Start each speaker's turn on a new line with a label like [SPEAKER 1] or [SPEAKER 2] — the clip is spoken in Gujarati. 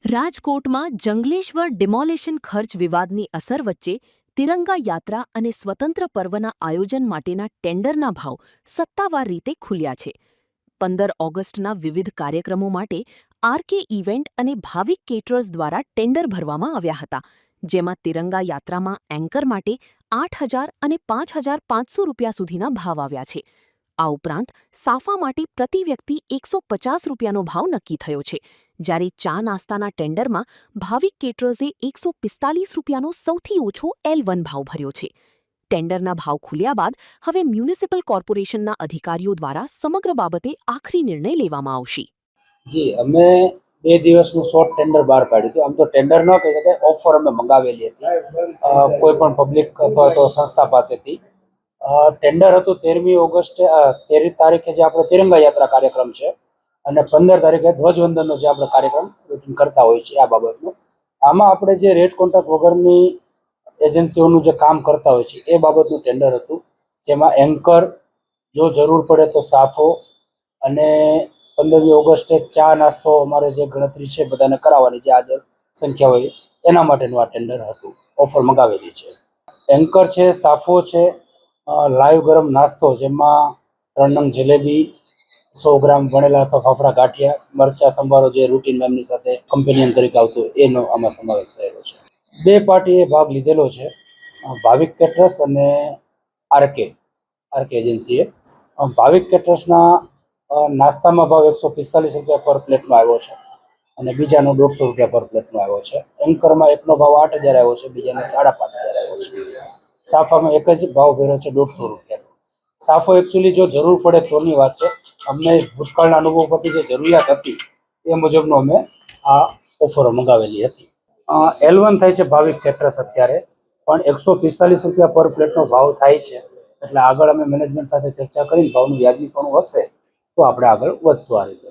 [SPEAKER 1] રાજકોટમાં જંગલેશ્વર ડિમોલેશન ખર્ચ વિવાદની અસર વચ્ચે તિરંગા યાત્રા અને સ્વતંત્ર પર્વના આયોજન માટેના ટેન્ડરના ભાવ સત્તાવાર રીતે ખુલ્યા છે. 15 ઓગસ્ટના વિવિધ કાર્યક્રમો માટે આરકે ઇવેન્ટ અને ભાવિક કેટરર્સ દ્વારા ટેન્ડર ભરવામાં આવ્યા હતા, જેમાં તિરંગા યાત્રામાં એન્કર માટે 8,000 અને 5,500 રૂપિયા સુધીના ભાવ આવ્યા છે. આ ઉપરાંત સાફા માટે પ્રતિ વ્યક્તિ 150 રૂપિયાનો ભાવ નક્કી થયો છે, જ્યારે ચા નાસ્તાના ટેન્ડરમાં ભાવિક કેટરર્સે 145 રૂપિયાનો સૌથી ઓછો L1 ભાવ ભર્યો છે. ટેન્ડરના ભાવ ખુલ્યા બાદ હવે મ્યુનિસિપલ કોર્પોરેશનના અધિકારીઓ દ્વારા સમગ્ર બાબતે આખરી નિર્ણય લેવામાં આવશે.
[SPEAKER 2] જી, અમે 2 દિવસનું શોર્ટ ટેન્ડર બહાર પાડ્યું હતું. આમ તો ટેન્ડર ન કહી શકાય, ઓફર અમે મંગાવેલી હતી કોઈ પણ પબ્લિક અથવા તો સંસ્થા પાસેથી. ટેન્ડર હતું 13મી ઓગસ્ટે 13 તારીખે જે આપણે તિરંગા યાત્રા કાર્યક્રમ છે અને 15 તારીખે ધ્વજવંદનનો જે આપણે કાર્યક્રમ રૂટીન કરતા હોય છે આ બાબતનો. આમાં આપણે જે રેટ કોન્ટ્રાક્ટ વગરની એજન્સીઓનું જે કામ કરતા હોય છે એ બાબતનું ટેન્ડર હતું, જેમાં એન્કર, જો જરૂર પડે તો સાફો અને 15મી ઓગસ્ટે ચા નાસ્તો અમારે જે ગણતરી છે બધાને કરાવવાની, જે હાજર સંખ્યા હોય એના માટેનું આ ટેન્ડર હતું. ઓફર મંગાવેલી છે. એન્કર છે, સાફો છે, લાઈવ ગરમ નાસ્તો જેમાં 3 નંગ જલેબી, 100 ગ્રામ વણેલા અથવા ફાફડા ગાંઠિયા, મરચા સંભારો જે રૂટીન એમની સાથે કમ્પેનિયન તરીકે આવતું એનો આમાં સમાવેશ થયેલો છે. 2 પાર્ટીએ ભાગ લીધેલો છે, ભાવિક કેટરર્સ અને આરકે એજન્સીએ. ભાવિક કેટરર્સના નાસ્તામાં ભાવ 145 રૂપિયા પર પ્લેટનો આવ્યો છે અને બીજાનો 150 રૂપિયા પર પ્લેટનો આવ્યો છે. એન્કરમાં એકનો ભાવ 8,000 આવ્યો છે, બીજાનો 5,500 આવ્યો છે. સાફામાં એક જ ભાવ ભર્યો છે 150 રૂપિયાનો. સાફો એકચ્યુઅલી જો જરૂર પડે તોની વાત છે. અમને ભૂતકાળના અનુભવ પરથી જે જરૂરિયાત હતી એ મુજબનો અમે આ ઓફરો મંગાવેલી હતી. L1 થાય છે ભાવિક કેટરર્સ અત્યારે, પણ 145 રૂપિયા પર પ્લેટનો ભાવ થાય છે. એટલે આગળ અમે મેનેજમેન્ટ સાથે ચર્ચા કરીને ભાવનું વ્યાજબીપણું હશે તો આપણે આગળ વધશું આ રીતે.